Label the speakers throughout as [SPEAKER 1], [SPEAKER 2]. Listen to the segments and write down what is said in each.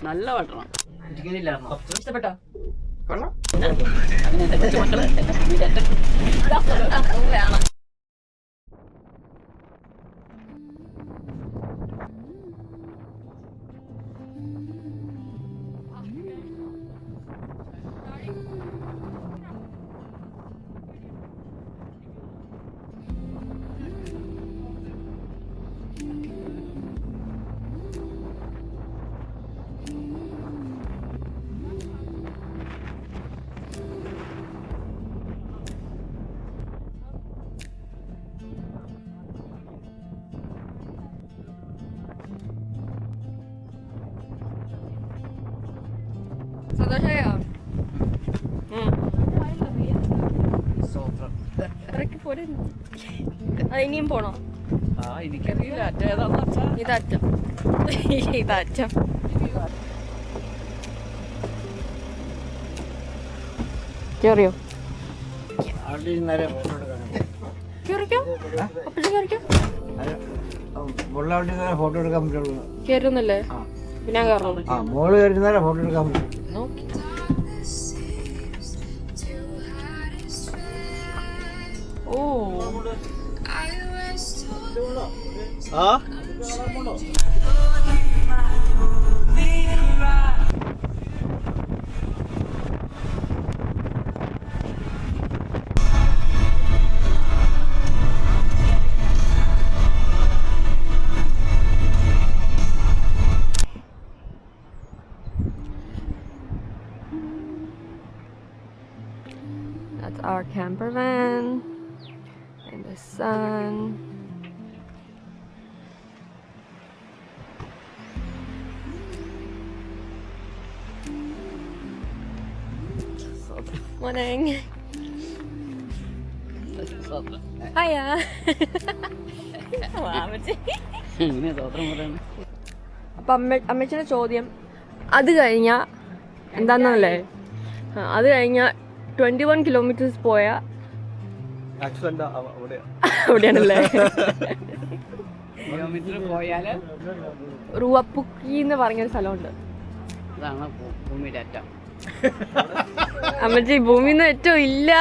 [SPEAKER 1] നല്ല പട്ടണം. ഇഷ്ടപ്പെട്ടോ? സന്തോഷമായോ? ഇനിയും പോണോ?
[SPEAKER 2] എനിക്കറിയില്ല.
[SPEAKER 1] ഇതറ്റം ഇതറ്റം. കേറിയോ?
[SPEAKER 3] ഫോട്ടോ എടുക്കാൻ പറ്റുള്ളൂ.
[SPEAKER 1] കേറുന്നല്ലേ? പിന്നെ ഞാൻ കയറണം.
[SPEAKER 3] മോള് കയറുന്നേരം ഫോട്ടോ എടുക്കാൻ പറ്റും.
[SPEAKER 1] ഓ That's our camper van in the sun. Morning. Hiya. അപ്പൊ അമ്മച്ചിയുടെ ചോദ്യം അത് കഴിഞ്ഞാ എന്താന്നല്ലേ, അത് കഴിഞ്ഞാ 21 കിലോമീറ്റേഴ്സ് പോയാ അവിടെയാണല്ലേ
[SPEAKER 2] കിലോമീറ്റർ പോയാല്
[SPEAKER 1] റുവപ്പുക്കി എന്ന് പറഞ്ഞൊരു സ്ഥലമുണ്ട്.
[SPEAKER 2] അതാണ് ഭൂമിയുടെ അറ്റം.
[SPEAKER 1] അമ്മച്ചി ഭൂമിന്ന് ഏറ്റവും ഇല്ല.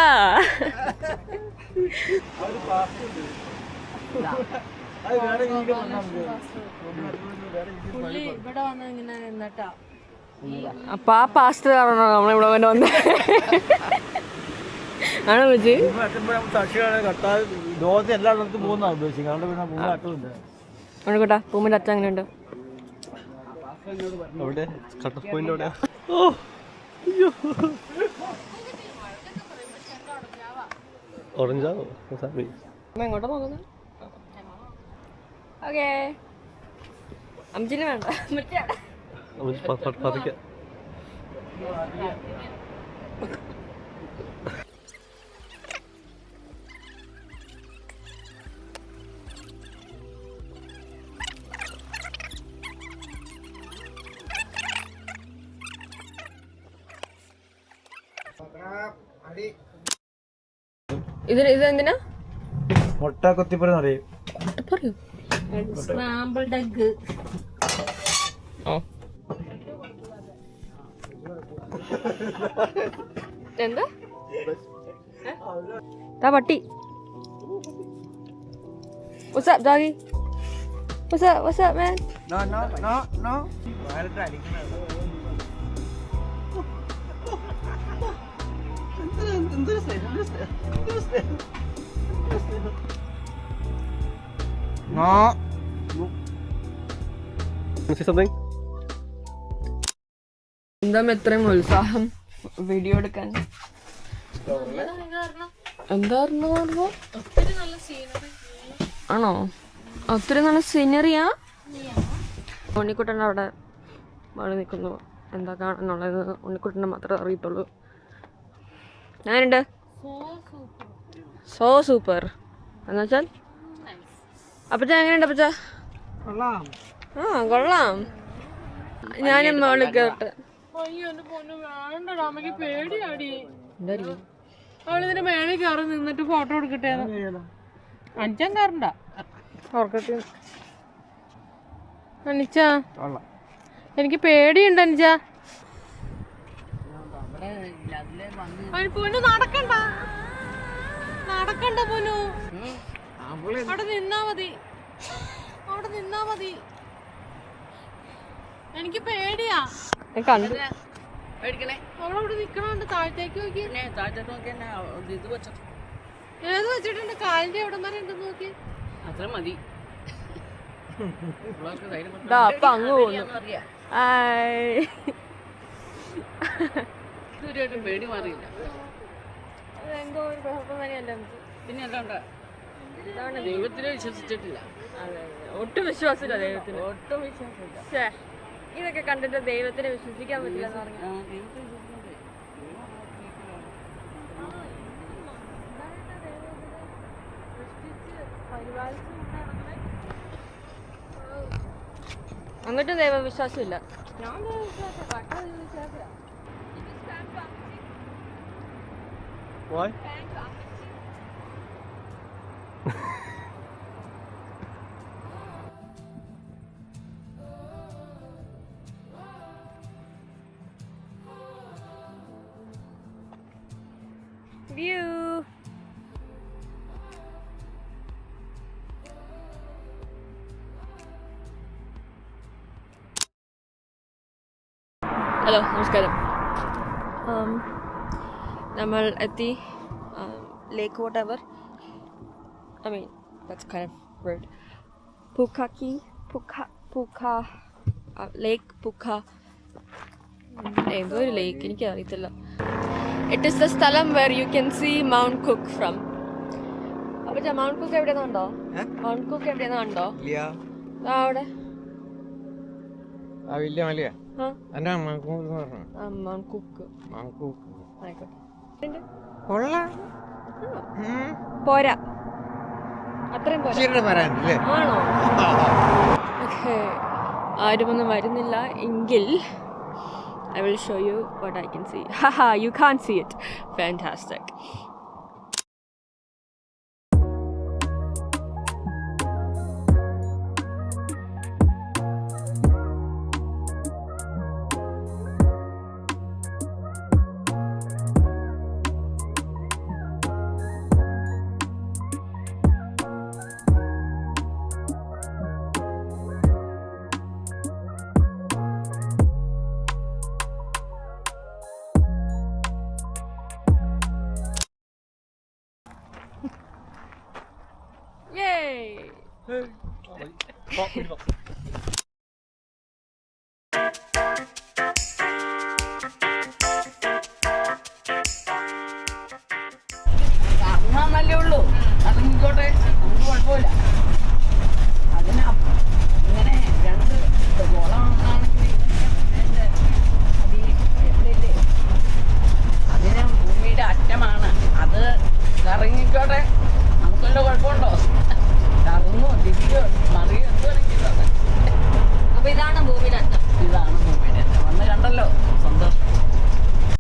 [SPEAKER 1] ഇവിടെ വന്ന ഇങ്ങനെ നിന്നിട്ടാ. അപ്പൊ ആ പാസ്റ്റർ ആണോ നമ്മളിവിടെ വന്നെ വന്നേ? ആണോ അമ്മച്ചി? കേട്ടാ ഭൂമിന്റെ അറ്റം എങ്ങനെയുണ്ട്? എങ്ങോട്ടാ നോക്കുന്നത്? ഓക്കേ അമ്മച്ചിനെ വേണ്ട. ഇതെന്തിനാ?
[SPEAKER 3] മുട്ട കൊത്തിപ്പറ പറയും.
[SPEAKER 1] Scrambled egg. എന്താ പട്ടി? What's up, doggy? What's up, man?
[SPEAKER 3] No.
[SPEAKER 1] എന്താ ഇത്രയും ഉത്സാഹം വീഡിയോ എടുക്കാൻ? എന്തായിരുന്നു? ആണോ? ഒത്തിരി നല്ല സീനറിയാ. ഉണ്ണിക്കുട്ടൻ അവിടെ മാറി നിൽക്കുന്നു. എന്താ കാണാനുള്ളത് ഉണ്ണിക്കുട്ടനെ മാത്രമേ അറിയത്തുള്ളൂ. ഞാനുണ്ട്. സോ സൂപ്പർ എന്നുവെച്ചാൽ അപ്പച്ച എങ്ങനെയുണ്ട് അപ്പച്ച? കൊള്ളാം. ഞാനും മോളിൽ കേട്ട് അവളിതിന്റെ മേളിൽ കയറി നിന്നിട്ട് ഫോട്ടോ എടുക്കട്ടെ. 5 കാറുണ്ടാ അനിച്ചാ എനിക്ക് പേടിയുണ്ട് അനുജ.
[SPEAKER 2] അതിലെ വന്ന്
[SPEAKER 1] പൊന്നു നടക്കണ്ട, നടക്കണ്ട പൊന്നു. അവിടെ നിന്നാ മതി, അവിടെ നിന്നാ മതി. എനിക്ക് പേടിയാ. കണ്ടു
[SPEAKER 2] പേടിക്കണേ.
[SPEAKER 1] അവളവിടെ നിക്കണുണ്ട്. താഴത്തേക്ക് നോക്കി.
[SPEAKER 2] പിന്നെ താഴത്തോട്ട് നോക്കി തന്നെ ഇത് വെച്ചോ.
[SPEAKER 1] ഏത് വെച്ചിട്ടുണ്ട്? കാലിന്റെ എവിടം വരെ ഉണ്ടെന്ന് നോക്കി.
[SPEAKER 2] അത്ര മതി.
[SPEAKER 1] അപ്പൊ അങ്ങ് പോകുന്നു.
[SPEAKER 2] ഇതുവരെയായിട്ടും പേടി മാറിയില്ല.
[SPEAKER 1] എന്തോ ഒരു കുഴപ്പം തന്നെയല്ല.
[SPEAKER 2] പിന്നെ എന്താ ദൈവത്തിനെ വിശ്വസിച്ചിട്ടില്ല.
[SPEAKER 1] ഒട്ടും വിശ്വാസമില്ല ദൈവത്തിന്.
[SPEAKER 2] ഒട്ടും വിശ്വാസമില്ല.
[SPEAKER 1] ഇതൊക്കെ കണ്ടിട്ട് ദൈവത്തിനെ വിശ്വസിക്കാൻ പറ്റില്ല എന്ന് പറഞ്ഞു.
[SPEAKER 2] ദൈവത്തെ വിശ്വസിക്കണ്ടേ.
[SPEAKER 1] അങ്ങോട്ടും ദൈവവിശ്വാസമില്ല.
[SPEAKER 3] Why?
[SPEAKER 1] View. ഹലോ, നമസ്കാരം. നമ്മൾ എത്തി ലേക്ക് whatever. I mean, that's kind of weird. Pukha ലേക്ക് പുക്ക എന്തോ ഒരു ലേക്ക്, എനിക്ക് അറിയത്തില്ല. It is the സ്ഥലം where you can see Mount Cook from. അപ്പോൾ മൗണ്ട് കുക്ക് എവിടെയെന്ന് കണ്ടോ? മൗണ്ട് കുക്ക് എവിടെയെന്ന് കണ്ടോ? അവിടെ
[SPEAKER 3] വലിയ മലയാ.
[SPEAKER 1] മൗണ്ട് കുക്ക് ആയിക്കോട്ടെ. പോരാ, അത്രയും പോരാ. ആണോ? ഓക്കെ, ആരുമൊന്നും വരുന്നില്ല എങ്കിൽ I will show you what I can see. Haha, you can't see it. Fantastic. Yay!